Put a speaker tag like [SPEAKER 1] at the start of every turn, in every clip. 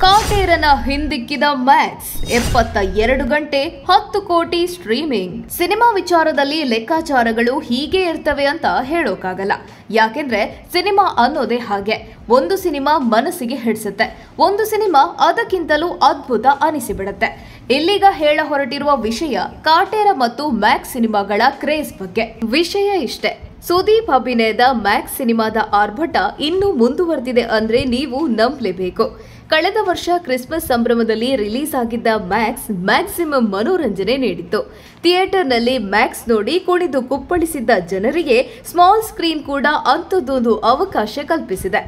[SPEAKER 1] ಕಾಟೇರನ ಹಿಂದಿಕ್ಕಿದ Max 72 ಗಂಟೆ 10 ಕೋಟಿ streaming. Cinema ವಿಚಾರದಲ್ಲಿ ಲೆಕ್ಕಾಚಾರಗಳು ಹೀಗೆ ಇರ್ತವೆ ಅಂತ ಹೇಳೋಕ್ಕಾಗಲ್ಲ. ಯಾಕೆಂದ್ರೆ ಸಿನಿಮಾ ಅನ್ನೋದೇ ಹಾಗೆ. ಒಂದು ಸಿನಿಮಾ ಮನಸ್ಸಿಗೆ ಹಿಡಿಸುತ್ತೆ, ಒಂದು ಸಿನಿಮಾ ಅದಕ್ಕಿಂತಲೂ ಅದ್ಭುತ ಅನಿಸಿಬಿಡುತ್ತೆ. ಇಲ್ಲೀಗ ಹೇಳ ಹೊರಟಿರುವ ವಿಷಯ ಕಾಟೇರ ಮತ್ತು ಮ್ಯಾಕ್ಸ್ ಸಿನಿಮಾಗಳ ಕ್ರೇಜ್ ಬಗ್ಗೆ. ವಿಷಯ ಇಷ್ಟೇ, ಸುದೀಪ್ ಅಭಿನಯದ ಮ್ಯಾಕ್ಸ್ ಸಿನಿಮಾದ ಆರ್ಭಟ ಇನ್ನೂ ಮುಂದುವರೆದಿದೆ ಅಂದ್ರೆ ನೀವು ನಂಬಲೇಬೇಕು. ಕಳೆದ ವರ್ಷ ಕ್ರಿಸ್ಮಸ್ ಸಂಭ್ರಮದಲ್ಲಿ ರಿಲೀಸ್ ಆಗಿದ್ದ ಮ್ಯಾಕ್ಸ್ ಮ್ಯಾಕ್ಸಿಮಮ್ ಮನೋರಂಜನೆ ನೀಡಿತ್ತು. ಥಿಯೇಟರ್ನಲ್ಲಿ ಮ್ಯಾಕ್ಸ್ ನೋಡಿ ಕುಣಿದು ಕುಪ್ಪಳಿಸಿದ್ದ ಜನರಿಗೆ ಸ್ಮಾಲ್ ಸ್ಕ್ರೀನ್ ಕೂಡ ಅಂಥದ್ದೊಂದು ಅವಕಾಶ ಕಲ್ಪಿಸಿದೆ.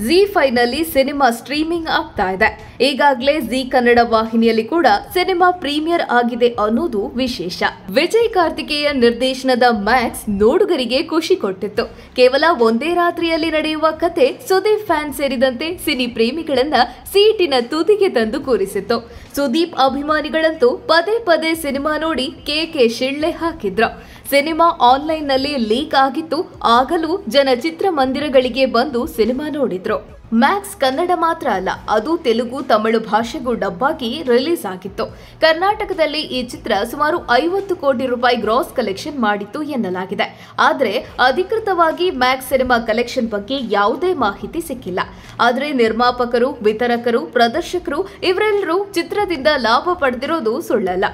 [SPEAKER 1] ZEE5 ನಲ್ಲಿ ಸಿನಿಮಾ ಸ್ಟ್ರೀಮಿಂಗ್ ಆಗ್ತಾ ಇದೆ. ಈಗಾಗಲೇ ಜಿ ಕನ್ನಡ ವಾಹಿನಿಯಲ್ಲಿ ಕೂಡ ಸಿನಿಮಾ ಪ್ರೀಮಿಯರ್ ಆಗಿದೆ ಅನ್ನೋದು ವಿಶೇಷ. ವಿಜಯ್ ಕಾರ್ತಿಕೇಯನ್ ನಿರ್ದೇಶನದ ಮ್ಯಾಕ್ಸ್ ನೋಡುಗರಿಗೆ ಖುಷಿ ಕೊಟ್ಟಿತ್ತು. ಕೇವಲ ಒಂದೇ ರಾತ್ರಿಯಲ್ಲಿ ನಡೆಯುವ ಕತೆ ಸುದೀಪ್ ಫ್ಯಾನ್ ಸೇರಿದಂತೆ ಸಿನಿ ಪ್ರೇಮಿಗಳನ್ನ ಸೀಟಿನ ತುದಿಗೆ ತಂದು ಕೂರಿಸಿತ್ತು. ಸುದೀಪ್ ಅಭಿಮಾನಿಗಳಂತೂ ಪದೇ ಪದೇ ಸಿನಿಮಾ ನೋಡಿ ಕೇಕೆ ಶಿಳ್ಳೆ ಹಾಕಿದ್ರು. ಸಿನಿಮಾ ಆನ್ಲೈನ್ ನಲ್ಲಿ ಲೀಕ್ ಆಗಿತ್ತು. ಆಗಲೂ ಜನ ಚಿತ್ರಮಂದಿರಗಳಿಗೆ ಬಂದು ಸಿನಿಮಾ ನೋಡಿದ್ರು. ಮ್ಯಾಕ್ಸ್ ಕನ್ನಡ ಮಾತ್ರ ಅಲ್ಲ, ಅದು ತೆಲುಗು, ತಮಿಳು ಭಾಷೆಗೂ ಡಬ್ಬಾಗಿ ರಿಲೀಸ್ ಆಗಿತ್ತು. ಕರ್ನಾಟಕದಲ್ಲಿ ಈ ಚಿತ್ರ ಸುಮಾರು 50 ಕೋಟಿ ರೂಪಾಯಿ ಗ್ರಾಸ್ ಕಲೆಕ್ಷನ್ ಮಾಡಿತ್ತು ಎನ್ನಲಾಗಿದೆ. ಆದರೆ ಅಧಿಕೃತವಾಗಿ ಮ್ಯಾಕ್ಸ್ ಸಿನಿಮಾ ಕಲೆಕ್ಷನ್ ಬಗ್ಗೆ ಯಾವುದೇ ಮಾಹಿತಿ ಸಿಕ್ಕಿಲ್ಲ. ಆದರೆ ನಿರ್ಮಾಪಕರು, ವಿತರಕರು, ಪ್ರದರ್ಶಕರು ಇವರೆಲ್ಲರೂ ಚಿತ್ರದಿಂದ ಲಾಭ ಪಡೆದಿರೋದು ಸುಳ್ಳಲ್ಲ.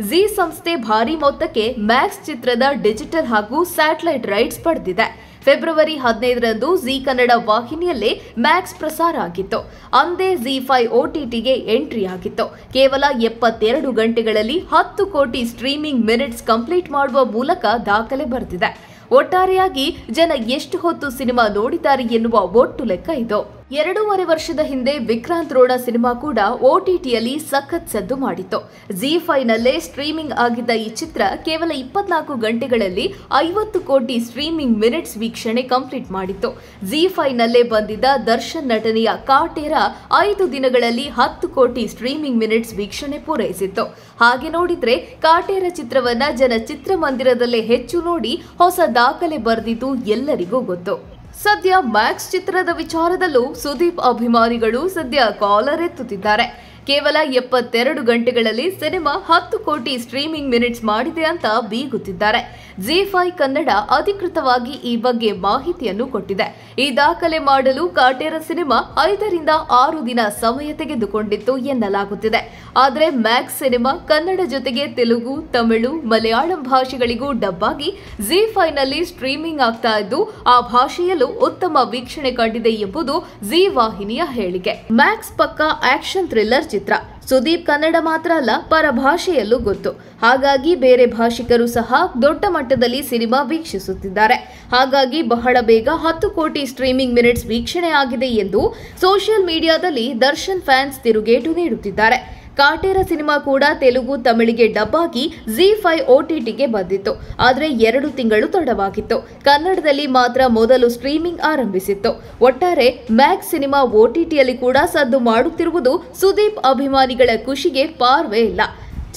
[SPEAKER 1] ಜಿ ಸಂಸ್ಥೆ ಭಾರಿ ಮೊತ್ತಕ್ಕೆ ಮ್ಯಾಕ್ಸ್ ಚಿತ್ರದ ಡಿಜಿಟಲ್ ಹಾಗೂ ಸ್ಯಾಟಲೈಟ್ ರೈಟ್ಸ್ ಪಡೆದಿದೆ. ಫೆಬ್ರವರಿ 15ರಂದು ಜಿ ಕನ್ನಡ ವಾಹಿನಿಯಲ್ಲೇ ಮ್ಯಾಕ್ಸ್ ಪ್ರಸಾರ ಆಗಿತ್ತು. ಅಂದೇ ZEE5 OTTಗೆ ಎಂಟ್ರಿ ಆಗಿತ್ತು. ಕೇವಲ 72 ಗಂಟೆಗಳಲ್ಲಿ 10 ಕೋಟಿ ಸ್ಟ್ರೀಮಿಂಗ್ ಮಿನಿಟ್ಸ್ ಕಂಪ್ಲೀಟ್ ಮಾಡುವ ಮೂಲಕ ದಾಖಲೆ ಬರೆದಿದೆ. ಒಟ್ಟಾರೆಯಾಗಿ ಜನ ಎಷ್ಟು ಹೊತ್ತು ಸಿನಿಮಾ ನೋಡಿದ್ದಾರೆ ಎನ್ನುವ ಒಟ್ಟು ಲೆಕ್ಕ ಇದು. 2.5 ವರ್ಷದ ಹಿಂದೆ ವಿಕ್ರಾಂತ್ ರೋಡ ಸಿನಿಮಾ ಕೂಡ OTTಯಲ್ಲಿ ಸಖತ್ ಸದ್ದು ಮಾಡಿತ್ತು. ZEE5 ನಲ್ಲೇ ಸ್ಟ್ರೀಮಿಂಗ್ ಆಗಿದ್ದ ಈ ಚಿತ್ರ ಕೇವಲ 24 ಗಂಟೆಗಳಲ್ಲಿ 50 ಕೋಟಿ ಸ್ಟ್ರೀಮಿಂಗ್ ಮಿನಿಟ್ಸ್ ವೀಕ್ಷಣೆ ಕಂಪ್ಲೀಟ್ ಮಾಡಿತ್ತು. ZEE5 ನಲ್ಲೇ ಬಂದಿದ್ದ ದರ್ಶನ್ ನಟನೆಯ ಕಾಟೇರ 5 ದಿನಗಳಲ್ಲಿ 10 ಕೋಟಿ ಸ್ಟ್ರೀಮಿಂಗ್ ಮಿನಿಟ್ಸ್ ವೀಕ್ಷಣೆ ಪೂರೈಸಿತ್ತು. ಹಾಗೆ ನೋಡಿದ್ರೆ ಕಾಟೇರ ಚಿತ್ರವನ್ನ ಜನ ಚಿತ್ರಮಂದಿರದಲ್ಲೇ ಹೆಚ್ಚು ನೋಡಿ ಹೊಸ ದಾಖಲೆ ಬರೆದಿದ್ದು ಎಲ್ಲರಿಗೂ ಗೊತ್ತು. ಸದ್ಯ ಮ್ಯಾಕ್ಸ್ ಚಿತ್ರದ ವಿಚಾರದಲ್ಲೂ ಸುದೀಪ್ ಅಭಿಮಾನಿಗಳು ಸದ್ಯ ಕಾಲರ್ ಎತ್ತುತ್ತಿದ್ದಾರೆ. ಕೇವಲ 72 ಗಂಟೆಗಳಲ್ಲಿ ಸಿನಿಮಾ 10 ಕೋಟಿ ಸ್ಟ್ರೀಮಿಂಗ್ ಮಿನಿಟ್ಸ್ ಮಾಡಿದೆ ಅಂತ ಬೀಗುತ್ತಿದ್ದಾರೆ. ZEE5 ಕನ್ನಡ ಅಧಿಕೃತವಾಗಿ ಈ ಬಗ್ಗೆ ಮಾಹಿತಿಯನ್ನು ಕೊಟ್ಟಿದೆ. ಈ ದಾಖಲೆ ಮಾಡಲು ಕಾಟೇರ ಸಿನಿಮಾ 5 ರಿಂದ 6 ದಿನ ಸಮಯ ತೆಗೆದುಕೊಂಡಿತ್ತು ಎನ್ನಲಾಗುತ್ತಿದೆ. ಆದರೆ ಮ್ಯಾಕ್ಸ್ ಸಿನಿಮಾ ಕನ್ನಡ ಜೊತೆಗೆ ತೆಲುಗು, ತಮಿಳು, ಮಲಯಾಳಂ ಭಾಷೆಗಳಿಗೂ ಡಬ್ಬಾಗಿ ZEE5 ನಲ್ಲಿ ಸ್ಟ್ರೀಮಿಂಗ್ ಆಗ್ತಾ ಇದ್ದು ಆ ಭಾಷೆಯಲ್ಲೂ ಉತ್ತಮ ವೀಕ್ಷಣೆ ಕಂಡಿದೆ ಎಂಬುದು ಜಿ ವಾಹಿನಿಯ ಹೇಳಿಕೆ. ಮ್ಯಾಕ್ಸ್ ಪಕ್ಕಾ ಆಕ್ಷನ್ ಥ್ರಿಲ್ಲರ್ ಚಿತ್ರ. ಸುದೀಪ್ ಕನ್ನಡ ಮಾತ್ರ ಅಲ್ಲ, ಪರ ಭಾಷೆಯಲ್ಲೂ ಗೊತ್ತು. ಹಾಗಾಗಿ ಬೇರೆ ಭಾಷಿಕರು ಸಹ ದೊಡ್ಡ ಮಟ್ಟದಲ್ಲಿ ಸಿನಿಮಾ ವೀಕ್ಷಿಸುತ್ತಿದ್ದಾರೆ. ಹಾಗಾಗಿ ಬಹಳ ಬೇಗ 10 ಕೋಟಿ ಸ್ಟ್ರೀಮಿಂಗ್ ಮಿನಿಟ್ಸ್ ವೀಕ್ಷಣೆ ಆಗಿದೆ ಎಂದು ಸೋಷಿಯಲ್ ಮೀಡಿಯಾದಲ್ಲಿ ದರ್ಶನ್ ಫ್ಯಾನ್ಸ್ ತಿರುಗೇಟು ನೀಡುತ್ತಿದ್ದಾರೆ. ಕಾಟೇರ ಸಿನಿಮಾ ಕೂಡ ತೆಲುಗು, ತಮಿಳಿಗೆ ಡಬ್ಬಾಗಿ ZEE5 OTTಗೆ ಬಂದಿತ್ತು. ಆದರೆ 2 ತಿಂಗಳು ತಡವಾಗಿತ್ತು. ಕನ್ನಡದಲ್ಲಿ ಮಾತ್ರ ಮೊದಲು ಸ್ಟ್ರೀಮಿಂಗ್ ಆರಂಭಿಸಿತ್ತು. ಒಟ್ಟಾರೆ ಮ್ಯಾಕ್ಸ್ ಸಿನಿಮಾ OTTಯಲ್ಲಿ ಕೂಡ ಸದ್ದು ಮಾಡುತ್ತಿರುವುದು ಸುದೀಪ್ ಅಭಿಮಾನಿಗಳ ಖುಷಿಗೆ ಪಾರ್ವೇ ಇಲ್ಲ.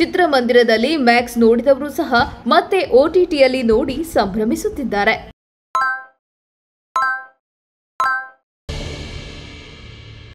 [SPEAKER 1] ಚಿತ್ರಮಂದಿರದಲ್ಲಿ ಮ್ಯಾಕ್ಸ್ ನೋಡಿದವರು ಸಹ ಮತ್ತೆ OTTಯಲ್ಲಿ ನೋಡಿ ಸಂಭ್ರಮಿಸುತ್ತಿದ್ದಾರೆ.